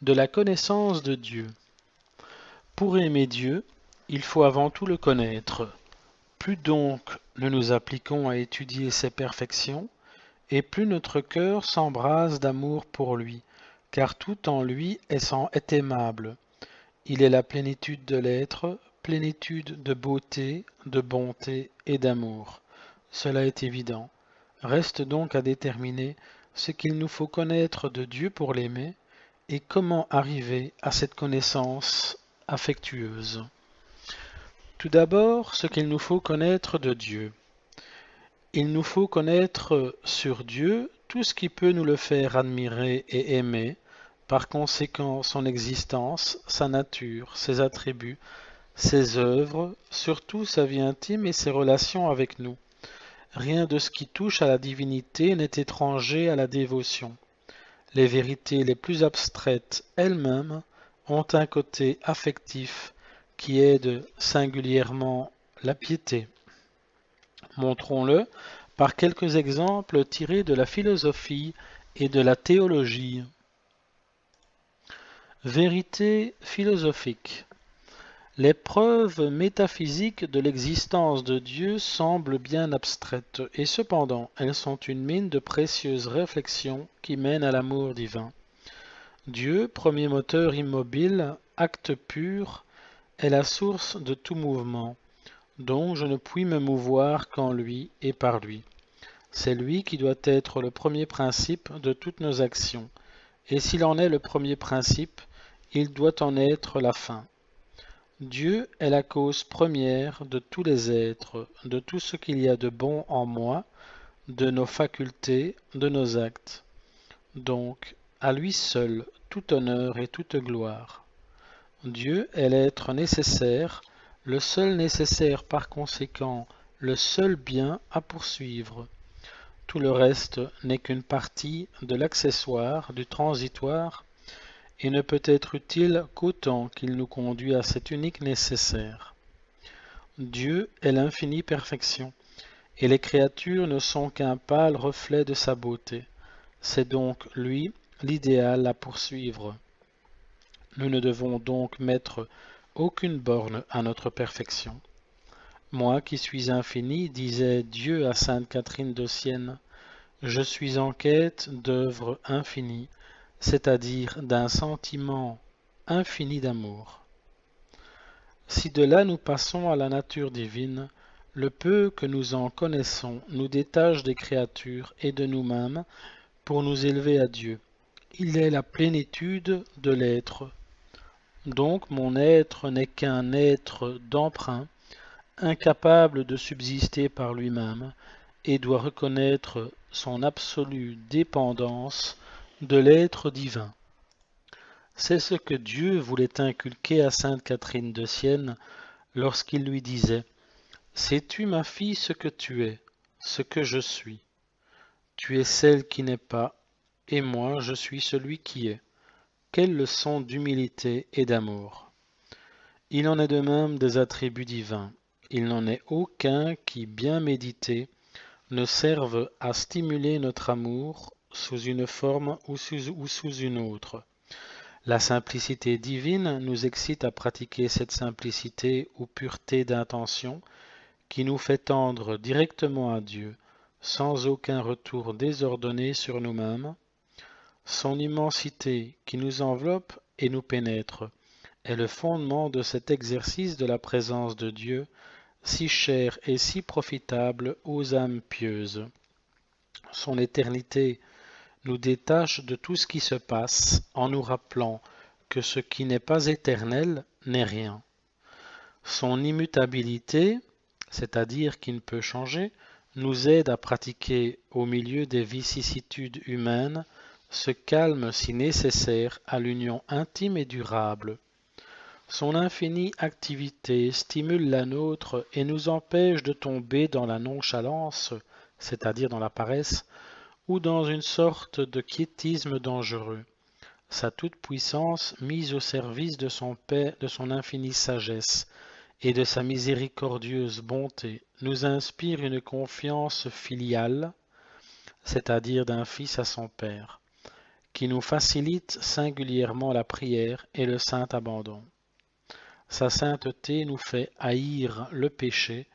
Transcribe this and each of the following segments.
De la connaissance de Dieu. Pour aimer Dieu, il faut avant tout le connaître. Plus donc nous nous appliquons à étudier ses perfections, et plus notre cœur s'embrase d'amour pour lui, car tout en lui est aimable. Il est la plénitude de l'être, plénitude de beauté, de bonté et d'amour. Cela est évident. Reste donc à déterminer ce qu'il nous faut connaître de Dieu pour l'aimer, et comment arriver à cette connaissance affectueuse. Tout d'abord, ce qu'il nous faut connaître de Dieu. Il nous faut connaître sur Dieu tout ce qui peut nous le faire admirer et aimer, par conséquent son existence, sa nature, ses attributs, ses œuvres, surtout sa vie intime et ses relations avec nous. Rien de ce qui touche à la divinité n'est étranger à la dévotion. Les vérités les plus abstraites elles-mêmes ont un côté affectif qui aide singulièrement la piété. Montrons-le par quelques exemples tirés de la philosophie et de la théologie. Vérité philosophique. Les preuves métaphysiques de l'existence de Dieu semblent bien abstraites, et cependant elles sont une mine de précieuses réflexions qui mènent à l'amour divin. Dieu, premier moteur immobile, acte pur, est la source de tout mouvement, dont je ne puis me mouvoir qu'en lui et par lui. C'est lui qui doit être le premier principe de toutes nos actions, et s'il en est le premier principe, il doit en être la fin. Dieu est la cause première de tous les êtres, de tout ce qu'il y a de bon en moi, de nos facultés, de nos actes. Donc, à lui seul, tout honneur et toute gloire. Dieu est l'être nécessaire, le seul nécessaire par conséquent, le seul bien à poursuivre. Tout le reste n'est qu'une partie de l'accessoire, du transitoire, et ne peut être utile qu'autant qu'il nous conduit à cet unique nécessaire. Dieu est l'infinie perfection, et les créatures ne sont qu'un pâle reflet de sa beauté. C'est donc lui l'idéal à poursuivre. Nous ne devons donc mettre aucune borne à notre perfection. Moi qui suis infini, disait Dieu à sainte Catherine de Sienne, je suis en quête d'œuvres infinies, c'est-à-dire d'un sentiment infini d'amour. Si de là nous passons à la nature divine, le peu que nous en connaissons nous détache des créatures et de nous-mêmes pour nous élever à Dieu. Il est la plénitude de l'être. Donc mon être n'est qu'un être d'emprunt, incapable de subsister par lui-même, et doit reconnaître son absolue dépendance de l'être divin. C'est ce que Dieu voulait inculquer à sainte Catherine de Sienne lorsqu'il lui disait « Sais-tu, ma fille, ce que tu es, ce que je suis? Tu es celle qui n'est pas, et moi je suis celui qui est. Quelle leçon d'humilité et d'amour !» Il en est de même des attributs divins. Il n'en est aucun qui, bien médité, ne serve à stimuler notre amour sous une forme ou sous une autre. La simplicité divine nous excite à pratiquer cette simplicité ou pureté d'intention qui nous fait tendre directement à Dieu, sans aucun retour désordonné sur nous-mêmes. Son immensité qui nous enveloppe et nous pénètre est le fondement de cet exercice de la présence de Dieu, si cher et si profitable aux âmes pieuses. Son éternité nous détache de tout ce qui se passe en nous rappelant que ce qui n'est pas éternel n'est rien. Son immutabilité, c'est-à-dire qui ne peut changer, nous aide à pratiquer au milieu des vicissitudes humaines ce calme si nécessaire à l'union intime et durable. Son infinie activité stimule la nôtre et nous empêche de tomber dans la nonchalance, c'est-à-dire dans la paresse, ou dans une sorte de quiétisme dangereux. Sa toute-puissance mise au service de son infinie sagesse et de sa miséricordieuse bonté nous inspire une confiance filiale, c'est-à-dire d'un fils à son père. qui nous facilite singulièrement la prière et le saint abandon. Sa sainteté nous fait haïr le péché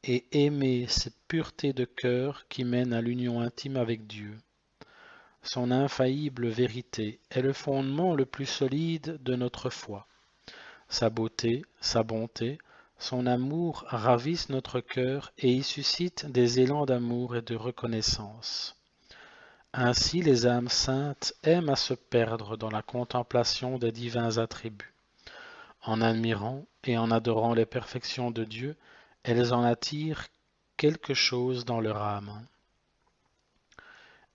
et aimer cette pureté de cœur qui mène à l'union intime avec Dieu. Son infaillible vérité est le fondement le plus solide de notre foi. Sa beauté, sa bonté, son amour ravissent notre cœur et y suscitent des élans d'amour et de reconnaissance. Ainsi les âmes saintes aiment à se perdre dans la contemplation des divins attributs. En admirant et en adorant les perfections de Dieu, elles en attirent quelque chose dans leur âme.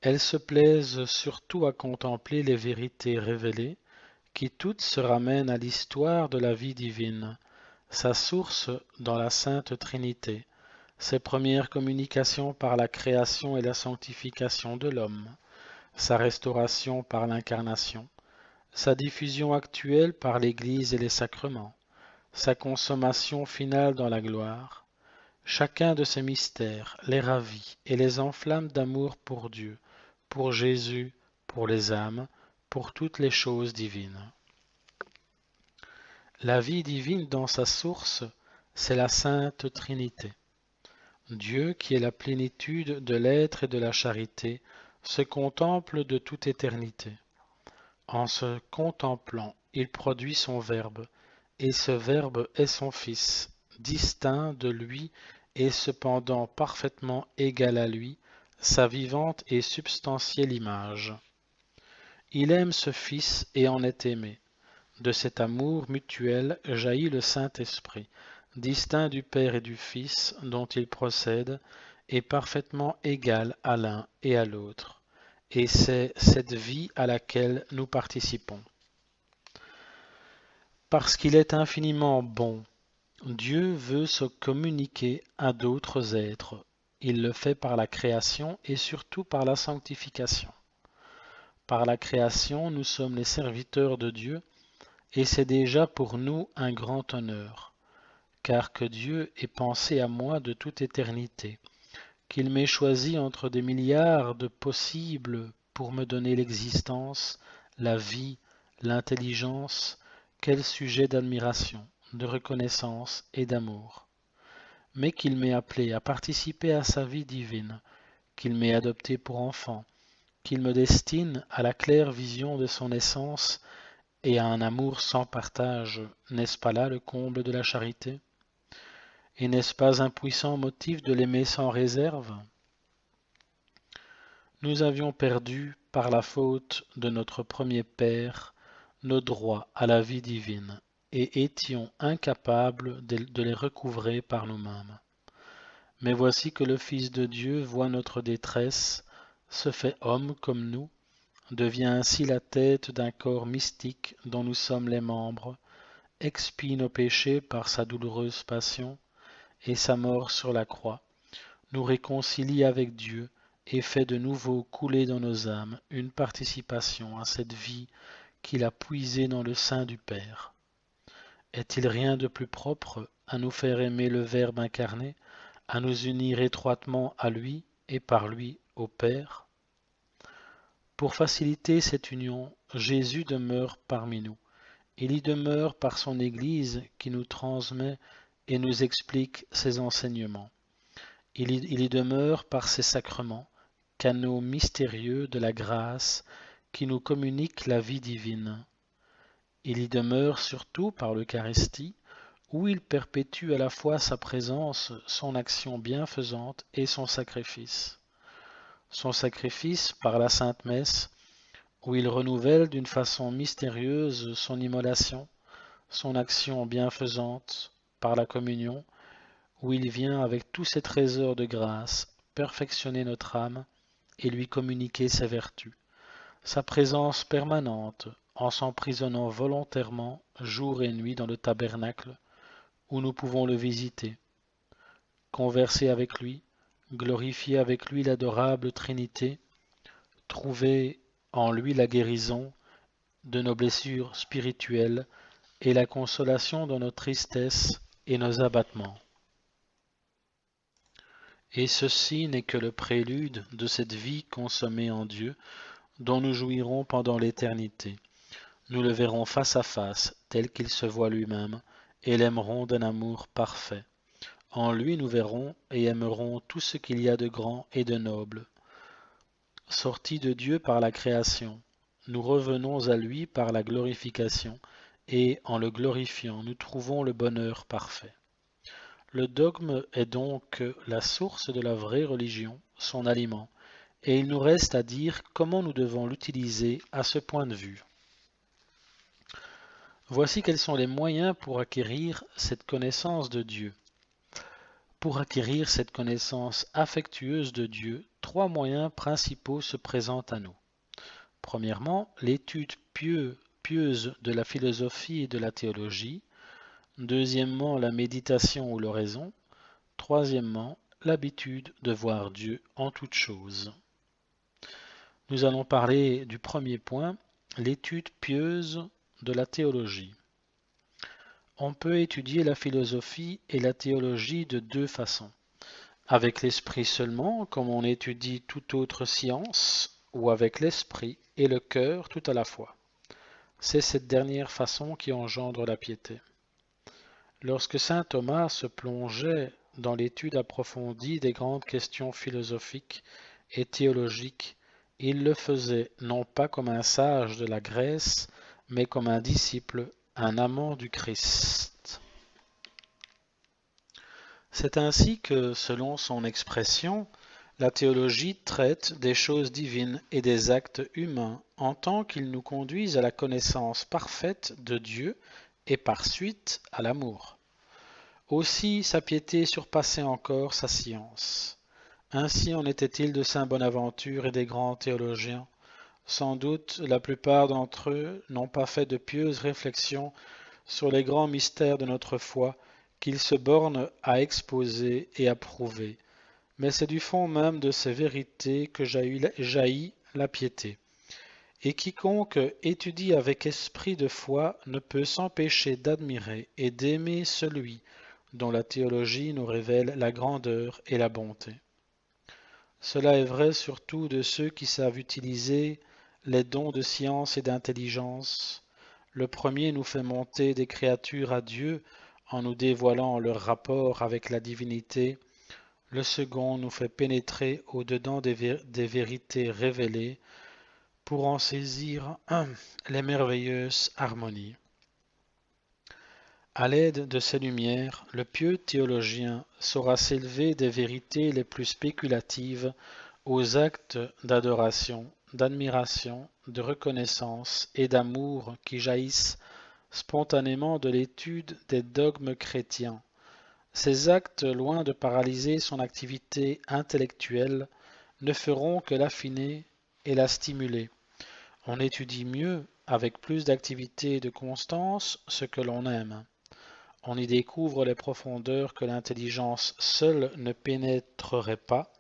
Elles se plaisent surtout à contempler les vérités révélées, qui toutes se ramènent à l'histoire de la vie divine, sa source dans la Sainte Trinité, ses premières communications par la création et la sanctification de l'homme, sa restauration par l'incarnation, sa diffusion actuelle par l'Église et les sacrements, sa consommation finale dans la gloire. Chacun de ces mystères les ravit et les enflamme d'amour pour Dieu, pour Jésus, pour les âmes, pour toutes les choses divines. La vie divine dans sa source, c'est la Sainte Trinité. Dieu, qui est la plénitude de l'être et de la charité, se contemple de toute éternité. En se contemplant, il produit son Verbe, et ce Verbe est son Fils, distinct de lui et cependant parfaitement égal à lui, sa vivante et substantielle image. Il aime ce Fils et en est aimé. De cet amour mutuel jaillit le Saint-Esprit, distinct du Père et du Fils dont il procède, et parfaitement égal à l'un et à l'autre. Et c'est cette vie à laquelle nous participons. Parce qu'il est infiniment bon, Dieu veut se communiquer à d'autres êtres. Il le fait par la création et surtout par la sanctification. Par la création, nous sommes les serviteurs de Dieu, et c'est déjà pour nous un grand honneur, car que Dieu ait pensé à moi de toute éternité, qu'il m'ait choisi entre des milliards de possibles pour me donner l'existence, la vie, l'intelligence, quel sujet d'admiration, de reconnaissance et d'amour. Mais qu'il m'ait appelé à participer à sa vie divine, qu'il m'ait adopté pour enfant, qu'il me destine à la claire vision de son essence et à un amour sans partage, n'est-ce pas là le comble de la charité? Et n'est-ce pas un puissant motif de l'aimer sans réserve? Nous avions perdu, par la faute de notre premier père, nos droits à la vie divine, et étions incapables de les recouvrer par nous-mêmes. Mais voici que le Fils de Dieu voit notre détresse, se fait homme comme nous, devient ainsi la tête d'un corps mystique dont nous sommes les membres, expie nos péchés par sa douloureuse passion, et sa mort sur la croix, nous réconcilie avec Dieu, et fait de nouveau couler dans nos âmes une participation à cette vie qu'il a puisée dans le sein du Père. Est-il rien de plus propre à nous faire aimer le Verbe incarné, à nous unir étroitement à lui et par lui au Père? Pour faciliter cette union, Jésus demeure parmi nous. Il y demeure par son Église qui nous transmet et nous explique ses enseignements. Il y demeure par ses sacrements, canaux mystérieux de la grâce qui nous communiquent la vie divine. Il y demeure surtout par l'Eucharistie, où il perpétue à la fois sa présence, son action bienfaisante et son sacrifice. Son sacrifice par la Sainte Messe, où il renouvelle d'une façon mystérieuse son immolation, son action bienfaisante par la communion, où il vient avec tous ses trésors de grâce perfectionner notre âme et lui communiquer ses vertus, sa présence permanente en s'emprisonnant volontairement jour et nuit dans le tabernacle où nous pouvons le visiter, converser avec lui, glorifier avec lui l'adorable Trinité, trouver en lui la guérison de nos blessures spirituelles et la consolation dans nos tristesses et nos abattements. Et ceci n'est que le prélude de cette vie consommée en Dieu, dont nous jouirons pendant l'éternité. Nous le verrons face à face, tel qu'il se voit lui-même, et l'aimerons d'un amour parfait. En lui nous verrons et aimerons tout ce qu'il y a de grand et de noble. Sortis de Dieu par la création, nous revenons à lui par la glorification, et en le glorifiant, nous trouvons le bonheur parfait. Le dogme est donc la source de la vraie religion, son aliment, et il nous reste à dire comment nous devons l'utiliser à ce point de vue. Voici quels sont les moyens pour acquérir cette connaissance de Dieu. Pour acquérir cette connaissance affectueuse de Dieu, trois moyens principaux se présentent à nous. Premièrement, l'étude pieuse de la philosophie et de la théologie. Deuxièmement, la méditation ou l'oraison. Troisièmement, l'habitude de voir Dieu en toutes choses. Nous allons parler du premier point, l'étude pieuse de la théologie. On peut étudier la philosophie et la théologie de deux façons. Avec l'esprit seulement, comme on étudie toute autre science, ou avec l'esprit et le cœur tout à la fois. C'est cette dernière façon qui engendre la piété. Lorsque saint Thomas se plongeait dans l'étude approfondie des grandes questions philosophiques et théologiques, il le faisait non pas comme un sage de la Grèce, mais comme un disciple, un amant du Christ. C'est ainsi que, selon son expression, la théologie traite des choses divines et des actes humains en tant qu'ils nous conduisent à la connaissance parfaite de Dieu et par suite à l'amour. Aussi sa piété surpassait encore sa science. Ainsi en était-il de saint Bonaventure et des grands théologiens. Sans doute la plupart d'entre eux n'ont pas fait de pieuses réflexions sur les grands mystères de notre foi qu'ils se bornent à exposer et à prouver. Mais c'est du fond même de ces vérités que jaillit la piété. Et quiconque étudie avec esprit de foi ne peut s'empêcher d'admirer et d'aimer celui dont la théologie nous révèle la grandeur et la bonté. Cela est vrai surtout de ceux qui savent utiliser les dons de science et d'intelligence. Le premier nous fait monter des créatures à Dieu en nous dévoilant leur rapport avec la divinité. Le second nous fait pénétrer au-dedans des vérités révélées pour en saisir les merveilleuses harmonies. À l'aide de ces lumières, le pieux théologien saura s'élever des vérités les plus spéculatives aux actes d'adoration, d'admiration, de reconnaissance et d'amour qui jaillissent spontanément de l'étude des dogmes chrétiens. Ces actes, loin de paralyser son activité intellectuelle, ne feront que l'affiner et la stimuler. On étudie mieux, avec plus d'activité et de constance, ce que l'on aime. On y découvre les profondeurs que l'intelligence seule ne pénétrerait pas.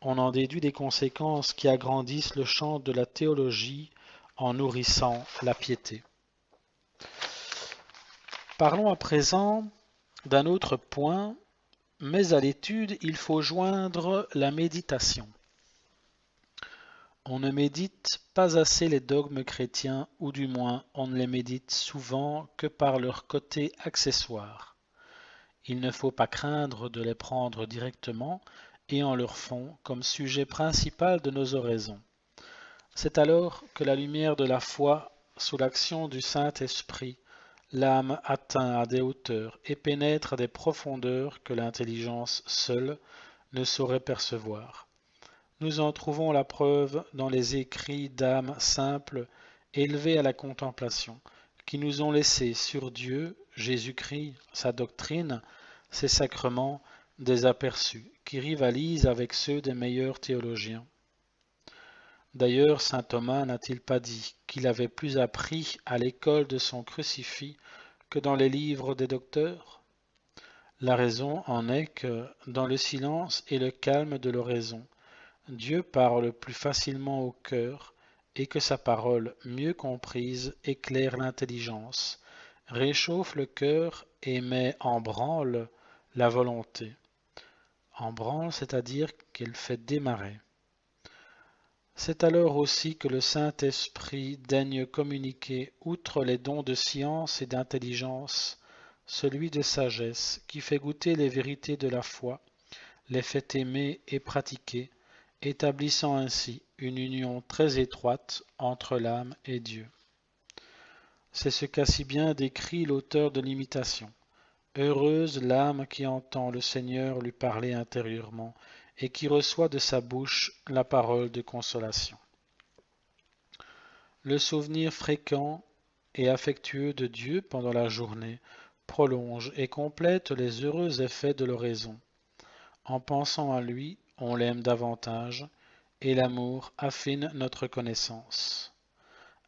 On en déduit des conséquences qui agrandissent le champ de la théologie en nourrissant la piété. Parlons à présent d'un autre point, mais à l'étude, il faut joindre la méditation. On ne médite pas assez les dogmes chrétiens, ou du moins on ne les médite souvent que par leur côté accessoire. Il ne faut pas craindre de les prendre directement et en leur fond comme sujet principal de nos oraisons. C'est alors que la lumière de la foi, sous l'action du Saint-Esprit, l'âme atteint à des hauteurs et pénètre à des profondeurs que l'intelligence seule ne saurait percevoir. Nous en trouvons la preuve dans les écrits d'âmes simples élevées à la contemplation, qui nous ont laissé sur Dieu, Jésus-Christ, sa doctrine, ses sacrements, des aperçus qui rivalisent avec ceux des meilleurs théologiens. D'ailleurs, saint Thomas n'a-t-il pas dit qu'il avait plus appris à l'école de son crucifix que dans les livres des docteurs? La raison en est que, dans le silence et le calme de l'oraison, Dieu parle plus facilement au cœur et que sa parole, mieux comprise, éclaire l'intelligence, réchauffe le cœur et met en branle la volonté. En branle, c'est-à-dire qu'elle fait démarrer. C'est alors aussi que le Saint-Esprit daigne communiquer, outre les dons de science et d'intelligence, celui de sagesse, qui fait goûter les vérités de la foi, les fait aimer et pratiquer, établissant ainsi une union très étroite entre l'âme et Dieu. C'est ce qu'a si bien décrit l'auteur de l'Imitation. Heureuse l'âme qui entend le Seigneur lui parler intérieurement et qui reçoit de sa bouche la parole de consolation. Le souvenir fréquent et affectueux de Dieu pendant la journée prolonge et complète les heureux effets de l'oraison. En pensant à lui, on l'aime davantage, et l'amour affine notre connaissance.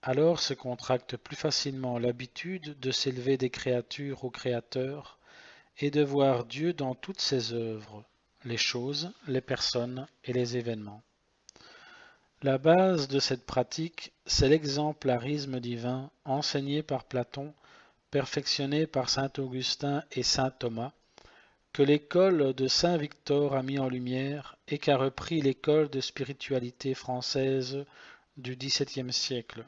Alors se contracte plus facilement l'habitude de s'élever des créatures au Créateur et de voir Dieu dans toutes ses œuvres, les choses, les personnes et les événements. La base de cette pratique, c'est l'exemplarisme divin enseigné par Platon, perfectionné par saint Augustin et saint Thomas, que l'école de saint Victor a mis en lumière et qu'a repris l'école de spiritualité française du XVIIe siècle.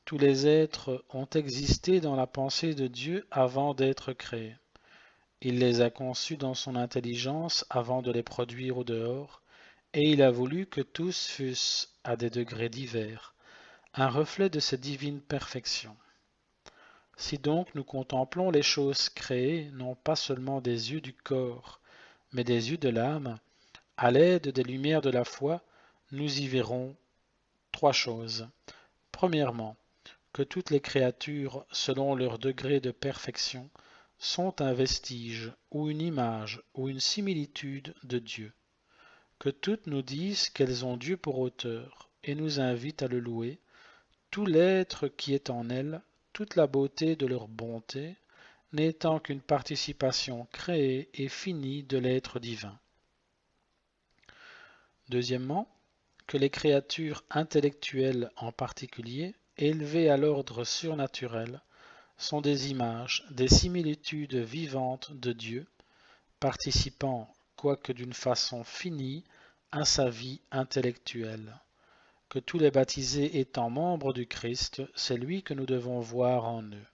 Tous les êtres ont existé dans la pensée de Dieu avant d'être créés. Il les a conçus dans son intelligence avant de les produire au dehors, et il a voulu que tous fussent, à des degrés divers, un reflet de cette divine perfection. Si donc nous contemplons les choses créées, non pas seulement des yeux du corps, mais des yeux de l'âme, à l'aide des lumières de la foi, nous y verrons trois choses. Premièrement, que toutes les créatures, selon leur degré de perfection, sont un vestige, ou une image, ou une similitude de Dieu. Que toutes nous disent qu'elles ont Dieu pour auteur, et nous invitent à le louer, tout l'être qui est en elles, toute la beauté de leur bonté, n'étant qu'une participation créée et finie de l'être divin. Deuxièmement, que les créatures intellectuelles en particulier, élevées à l'ordre surnaturel, sont des images, des similitudes vivantes de Dieu, participant, quoique d'une façon finie, à sa vie intellectuelle. Que tous les baptisés étant membres du Christ, c'est lui que nous devons voir en eux.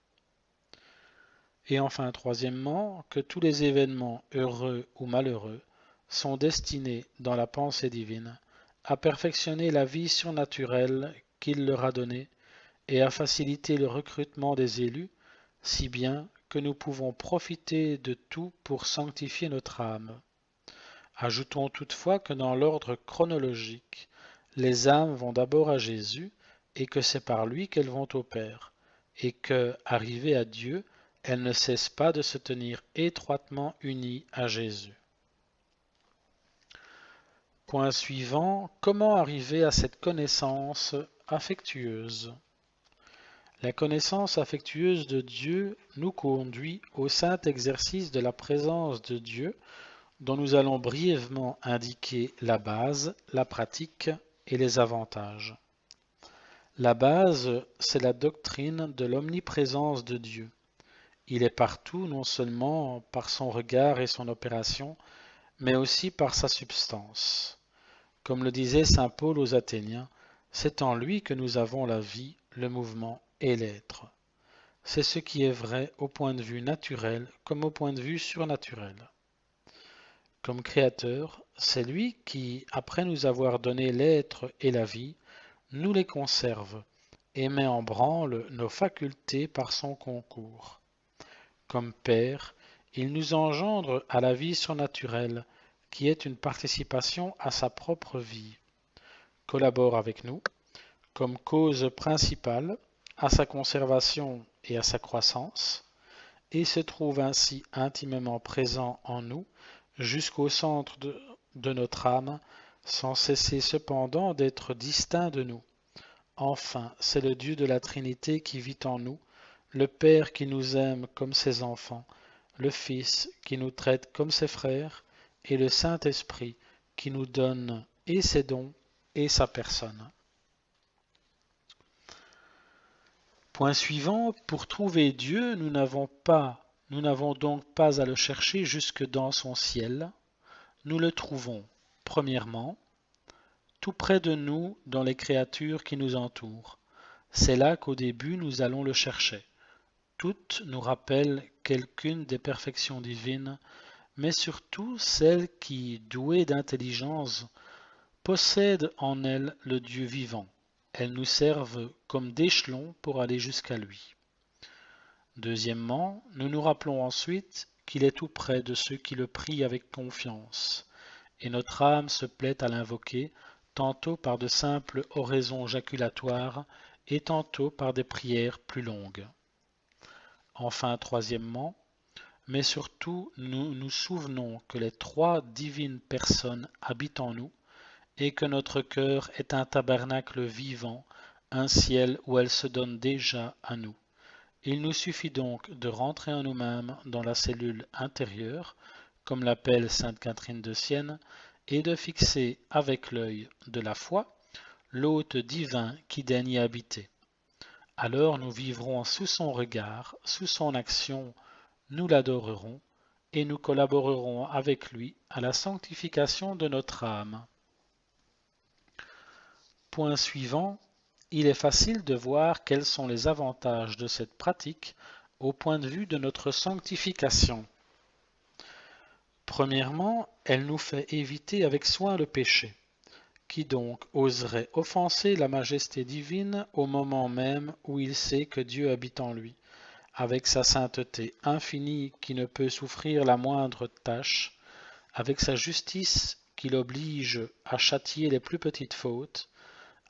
Et enfin, troisièmement, que tous les événements, heureux ou malheureux, sont destinés, dans la pensée divine, à perfectionner la vie surnaturelle qu'il leur a donnée et à faciliter le recrutement des élus, si bien que nous pouvons profiter de tout pour sanctifier notre âme. Ajoutons toutefois que dans l'ordre chronologique, les âmes vont d'abord à Jésus et que c'est par lui qu'elles vont au Père, et que, arrivées à Dieu, elles ne cessent pas de se tenir étroitement unies à Jésus. Point suivant, comment arriver à cette connaissance affectueuse? La connaissance affectueuse de Dieu nous conduit au saint exercice de la présence de Dieu, dont nous allons brièvement indiquer la base, la pratique et les avantages. La base, c'est la doctrine de l'omniprésence de Dieu. Il est partout, non seulement par son regard et son opération, mais aussi par sa substance. Comme le disait saint Paul aux Athéniens, c'est en lui que nous avons la vie, le mouvement et l'être. C'est ce qui est vrai au point de vue naturel comme au point de vue surnaturel. Comme créateur, c'est lui qui, après nous avoir donné l'être et la vie, nous les conserve et met en branle nos facultés par son concours. Comme Père, il nous engendre à la vie surnaturelle, qui est une participation à sa propre vie, collabore avec nous, comme cause principale, à sa conservation et à sa croissance, et se trouve ainsi intimement présent en nous, jusqu'au centre de notre âme, sans cesser cependant d'être distinct de nous. Enfin, c'est le Dieu de la Trinité qui vit en nous, le Père qui nous aime comme ses enfants, le Fils qui nous traite comme ses frères, et le Saint-Esprit qui nous donne et ses dons et sa personne. Point suivant, pour trouver Dieu, nous n'avons donc pas à le chercher jusque dans son ciel. Nous le trouvons, premièrement, tout près de nous dans les créatures qui nous entourent. C'est là qu'au début nous allons le chercher. Toutes nous rappellent quelqu'une des perfections divines, mais surtout celles qui, douées d'intelligence, possèdent en elles le Dieu vivant. Elles nous servent comme d'échelon pour aller jusqu'à lui. Deuxièmement, nous nous rappelons ensuite qu'il est tout près de ceux qui le prient avec confiance, et notre âme se plaît à l'invoquer, tantôt par de simples oraisons jaculatoires, et tantôt par des prières plus longues. Enfin, troisièmement, mais surtout nous nous souvenons que les trois divines personnes habitent en nous, et que notre cœur est un tabernacle vivant, un ciel où elles se donnent déjà à nous. Il nous suffit donc de rentrer en nous-mêmes dans la cellule intérieure, comme l'appelle sainte Catherine de Sienne, et de fixer avec l'œil de la foi l'hôte divin qui daigne y habiter. Alors nous vivrons sous son regard, sous son action, nous l'adorerons, et nous collaborerons avec lui à la sanctification de notre âme. Point suivant, il est facile de voir quels sont les avantages de cette pratique au point de vue de notre sanctification. Premièrement, elle nous fait éviter avec soin le péché. Qui donc oserait offenser la majesté divine au moment même où il sait que Dieu habite en lui, avec sa sainteté infinie qui ne peut souffrir la moindre tâche, avec sa justice qui l'oblige à châtier les plus petites fautes,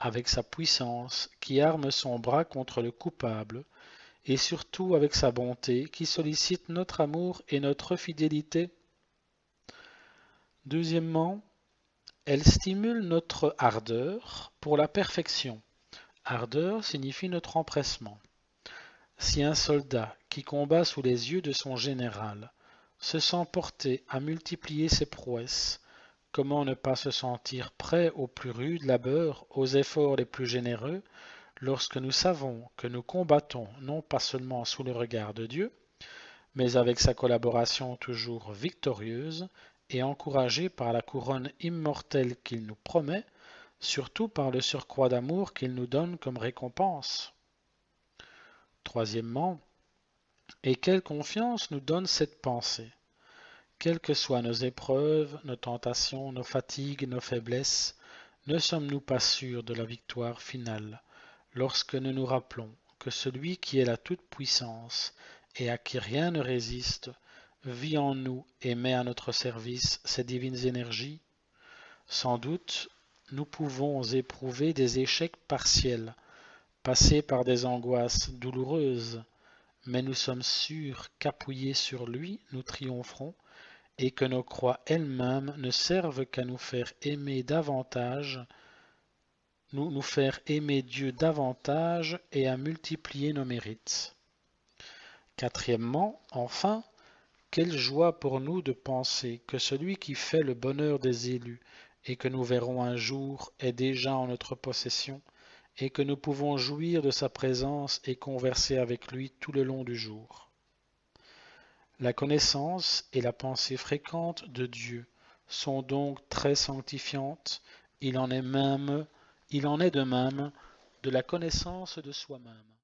avec sa puissance qui arme son bras contre le coupable, et surtout avec sa bonté qui sollicite notre amour et notre fidélité. Deuxièmement, elle stimule notre ardeur pour la perfection. Ardeur signifie notre empressement. Si un soldat qui combat sous les yeux de son général se sent porté à multiplier ses prouesses, comment ne pas se sentir prêt aux plus rudes labeurs, aux efforts les plus généreux, lorsque nous savons que nous combattons non pas seulement sous le regard de Dieu, mais avec sa collaboration toujours victorieuse et encouragée par la couronne immortelle qu'il nous promet, surtout par le surcroît d'amour qu'il nous donne comme récompense. Troisièmement, et quelle confiance nous donne cette pensée? Quelles que soient nos épreuves, nos tentations, nos fatigues, nos faiblesses, ne sommes-nous pas sûrs de la victoire finale lorsque nous nous rappelons que celui qui est la toute-puissance et à qui rien ne résiste vit en nous et met à notre service ses divines énergies? Sans doute, nous pouvons éprouver des échecs partiels, passer par des angoisses douloureuses, mais nous sommes sûrs qu'appuyés sur lui, nous triompherons et que nos croix elles-mêmes ne servent qu'à nous faire aimer davantage, nous faire aimer Dieu davantage et à multiplier nos mérites. Quatrièmement, enfin, quelle joie pour nous de penser que celui qui fait le bonheur des élus et que nous verrons un jour est déjà en notre possession et que nous pouvons jouir de sa présence et converser avec lui tout le long du jour. La connaissance et la pensée fréquente de Dieu sont donc très sanctifiantes, il en est de même de la connaissance de soi-même.